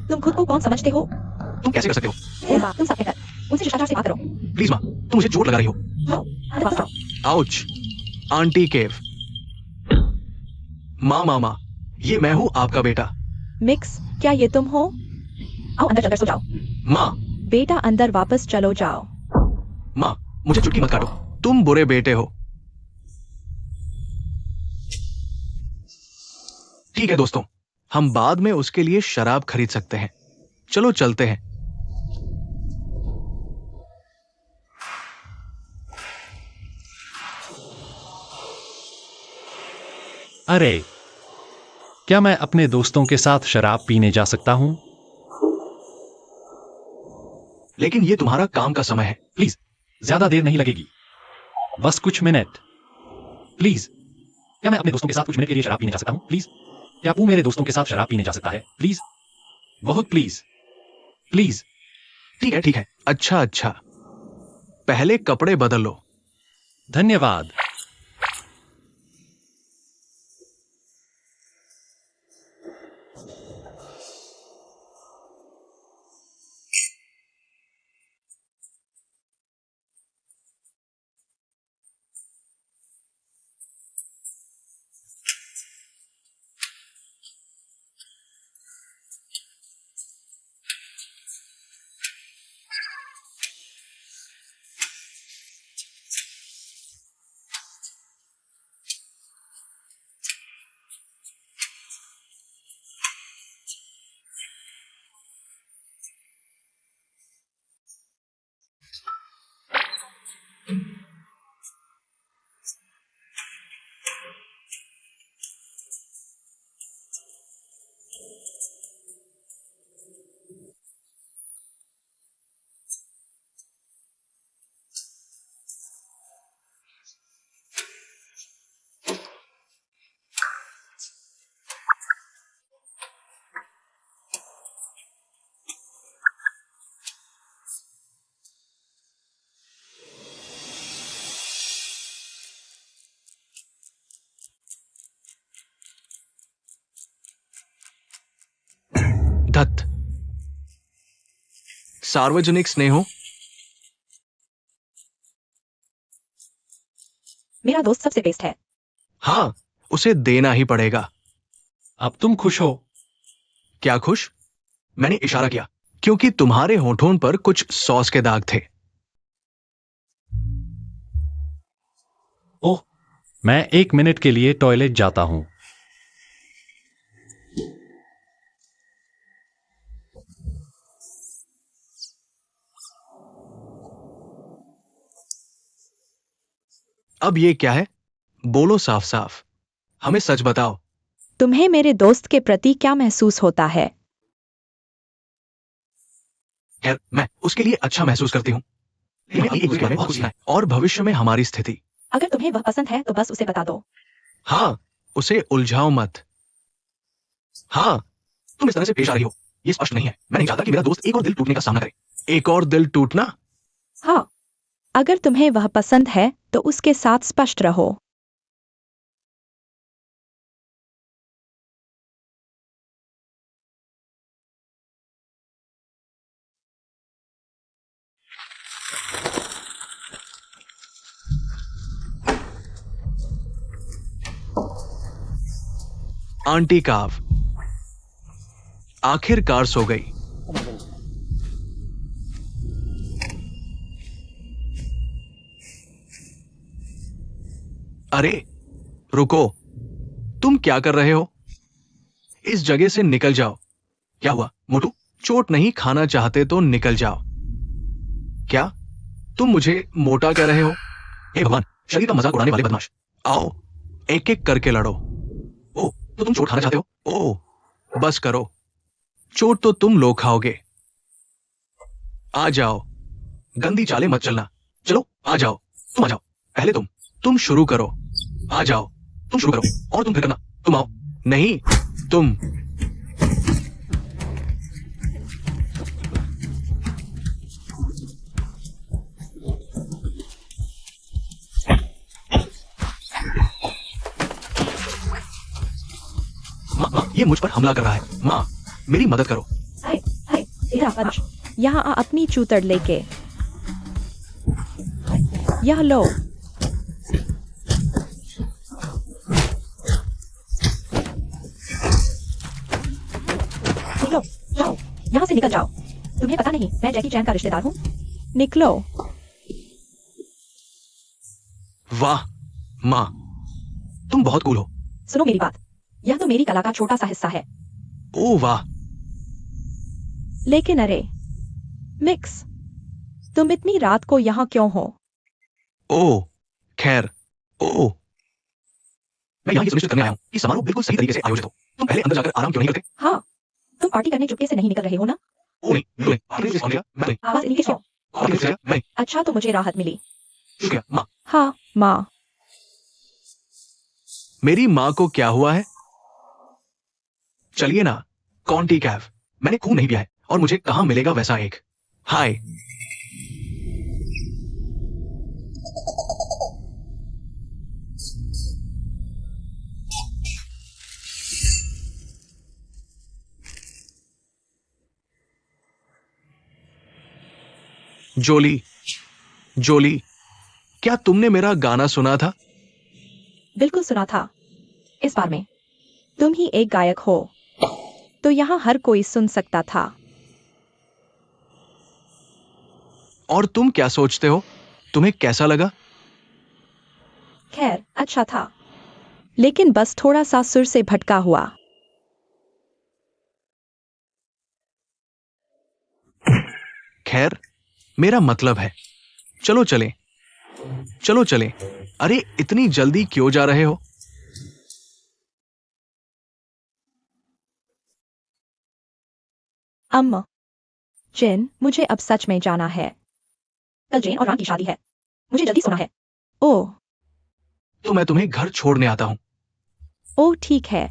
तुम खुद को कौन समझते हो?
तुम कैसे कर सकते हो?
हे माँ, तुम सब कहकर उनसे शिष्टाचार से बात करो।
प्लीज माँ, तुम मुझे चोट लगा रही हो।
मेरे पास आओ।
आउच। आंटी केव। माँ, ये मैं हूँ आपका बेटा।
मिक्स, क्या ये तुम हो? आओ अंदर चलकर सो जाओ।
माँ,
बेटा अंदर वापस चलो जाओ।
माँ, मुझे चुटकी मत काटो। तुम बुरे बेटे हो। ठीक है दोस्तों, हम बाद में उसके लिए शराब खरीद सकते हैं। चलो चलते हैं।
अरे, क्या मैं अपने दोस्तों के साथ शराब पीने जा सकता हूं?
लेकिन ये तुम्हारा काम का समय है।
प्लीज, ज्यादा देर नहीं लगेगी, बस कुछ मिनट। प्लीज, क्या मैं अपने दोस्तों के साथ कुछ मिनट के लिए शराब पीने जा सकता हूँ? प्लीज, क्या पू मेरे दोस्तों के साथ शराब पीने जा सकता है? प्लीज, बहुत प्लीज, प्लीज।
ठीक है। अच्छा अच्छा, पहले कपड़े बदल लो।
धन्यवाद।
धत, सार्वजनिक स्नेहो।
मेरा दोस्त सबसे बेस्ट है।
हाँ, उसे देना ही पड़ेगा।
अब तुम खुश हो?
क्या खुश? मैंने इशारा किया क्योंकि तुम्हारे होठों पर कुछ सॉस के दाग थे।
ओह, मैं 1 मिनट के लिए टॉयलेट जाता हूं।
अब ये क्या है? बोलो साफ साफ, हमें सच बताओ।
तुम्हें मेरे दोस्त के प्रति क्या महसूस होता है?
खैर, मैं उसके लिए अच्छा महसूस करती हूँ। लेकिन अभी उसके बारे में बहुत सोचना है। और भविष्य में हमारी स्थिति।
अगर तुम्हें वह पसंद है तो बस उसे बता दो।
हाँ, उसे उलझाओ मत। हाँ, तुम इस तरह से पेश आ रही हो, ये स्पष्ट नहीं है। मैं नहीं चाहता कि मेरा दोस्त एक और दिल टूटने का सामना करे। एक और दिल टूटना?
हाँ, अगर तुम्हें वह पसंद है तो उसके साथ स्पष्ट रहो।
आंटी काव आखिरकार सो गई। अरे रुको, तुम क्या कर रहे हो? इस जगह से निकल जाओ। क्या हुआ मोटू? चोट नहीं खाना चाहते तो निकल जाओ। क्या तुम मुझे मोटा कह रहे हो? हे भगवान, शरीर का मजाक उड़ाने वाले बदमाश। आओ, एक एक करके लड़ो। ओह, तो तुम चोट खाना चाहते हो? ओह, बस करो, चोट तो तुम लोग खाओगे। आ जाओ, गंदी चालें मत चलना। चलो आ जाओ, तुम आ जाओ। पहले तुम शुरू करो। आ जाओ, तुम शुरू करो और तुम फिर करना। तुम आओ। नहीं, तुम। माँ, ये मुझ पर हमला कर रहा है। माँ, मेरी मदद करो।
हाय हाय, तेरा बदमाश। यहाँ आ अपनी चूतर लेके। यह लो। निकलो, जाओ, यहाँ से निकल जाओ। तुम्हें पता नहीं मैं जैकी चैन का रिश्तेदार हूँ। निकलो।
वाह माँ, तुम बहुत कूल हो।
सुनो मेरी बात, यह तो मेरी कला का छोटा सा हिस्सा है।
ओह वाह।
लेकिन अरे मिक्स, तुम इतनी रात को यहाँ क्यों हो?
ओह खैर, ओह, मैं यहाँ ये सुनिश्चित करने आया हूँ कि समारोह बिल्कुल सही तरीके से आयोजित हो। तुम पहले अंदर जाकर आराम क्यों नहीं करते?
हाँ, तुम पार्टी करने चुपके से नहीं निकल रहे हो ना?
ओ नहीं, बिल्कुल नहीं। आपने इसे फोन किया, मैं नहीं।
आवाज इन्हीं की क्यों?
आपने किया, मैं नहीं।
अच्छा, तो मुझे राहत मिली।
शुक्रिया, माँ।
हाँ, माँ।
मेरी माँ को क्या हुआ है? चलिए ना, कॉन्टी कैव। मैंने खून नहीं पिया है और मुझे कहाँ मिलेगा वैसा एक। हाय। जोली, जोली, क्या तुमने मेरा गाना सुना था?
बिल्कुल सुना था। इस बार में तुम ही एक गायक हो, तो यहाँ हर कोई सुन सकता था।
और तुम क्या सोचते हो? तुम्हें कैसा लगा?
खैर, अच्छा था, लेकिन बस थोड़ा सा सुर से भटका हुआ।
खैर, मेरा मतलब है, चलो चलें, चलो चलें। अरे इतनी जल्दी क्यों जा रहे हो?
अम्मा, जेन, मुझे अब सच में जाना है। कल जेन और रान की शादी है। मुझे जल्दी सोना है। ओह,
तो मैं तुम्हें घर छोड़ने आता हूँ।
ओह ठीक है।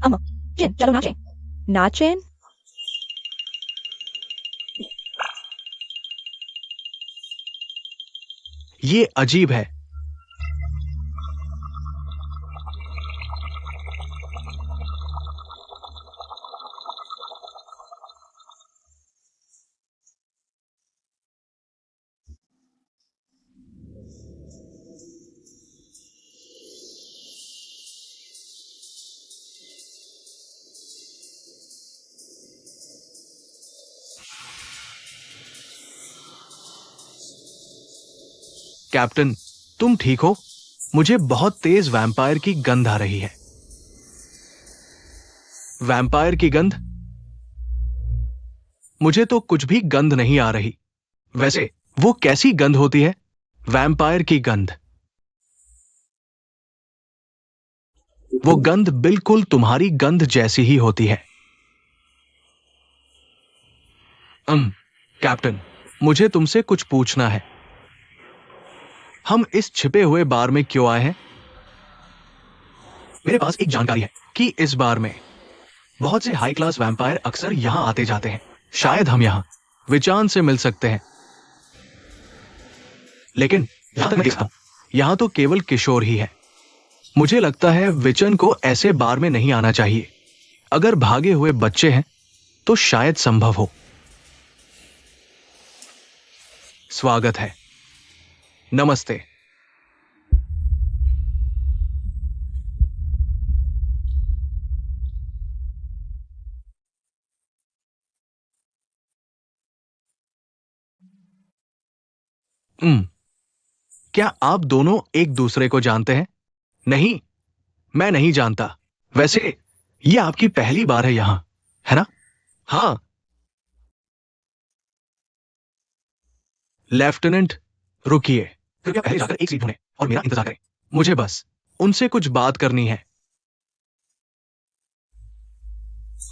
अम्मा, जेन, चलो नाचें। नाचें?
ये अजीब है। कैप्टन, तुम ठीक हो? मुझे बहुत तेज वैम्पायर की गंध आ रही है। वैम्पायर की गंध? मुझे तो कुछ भी गंध नहीं आ रही। वैसे वो कैसी गंध होती है? वैम्पायर की गंध। वो गंध बिल्कुल तुम्हारी गंध जैसी ही होती है। कैप्टन, मुझे तुमसे कुछ पूछना है। हम इस छिपे हुए बार में क्यों आए हैं? मेरे पास एक जानकारी है कि इस बार में बहुत से हाई क्लास वैम्पायर अक्सर यहां आते जाते हैं। शायद हम यहां विचान से मिल सकते हैं। लेकिन जहां तक मैं देखता हूं, यहां तो केवल किशोर ही है। मुझे लगता है विचन को ऐसे बार में नहीं आना चाहिए। अगर भागे हुए बच्चे हैं तो शायद संभव हो। स्वागत है। नमस्ते। क्या आप दोनों एक दूसरे को जानते हैं? नहीं, मैं नहीं जानता। वैसे ये आपकी पहली बार है यहां, है ना? हाँ। लेफ्टिनेंट, रुकिए। कृपया पहले जाकर एक सीट ढूंढें और मेरा इंतजार करें। मुझे बस उनसे कुछ बात करनी है।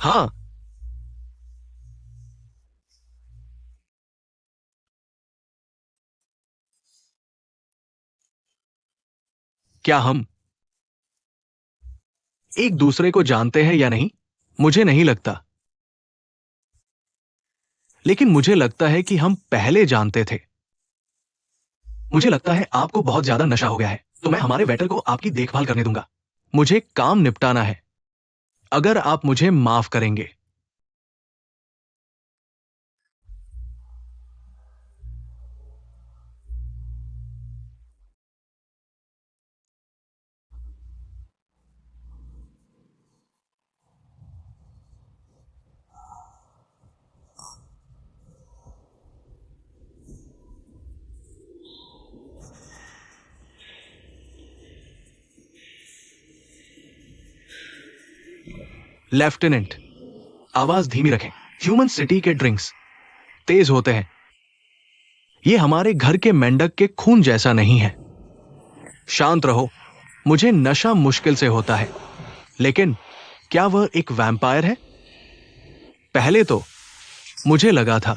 हाँ। क्या हम एक दूसरे को जानते हैं या नहीं? मुझे नहीं लगता। लेकिन मुझे लगता है कि हम पहले जानते थे। मुझे लगता है आपको बहुत ज्यादा नशा हो गया है, तो मैं हमारे वेटर को आपकी देखभाल करने दूंगा। मुझे काम निपटाना है। अगर आप मुझे माफ करेंगे। लेफ्टिनेंट, आवाज धीमी रखें। ह्यूमन सिटी के ड्रिंक्स तेज होते हैं। ये हमारे घर के मेंढक के खून जैसा नहीं है। शांत रहो, मुझे नशा मुश्किल से होता है, लेकिन क्या वह एक वैम्पायर है? पहले तो मुझे लगा था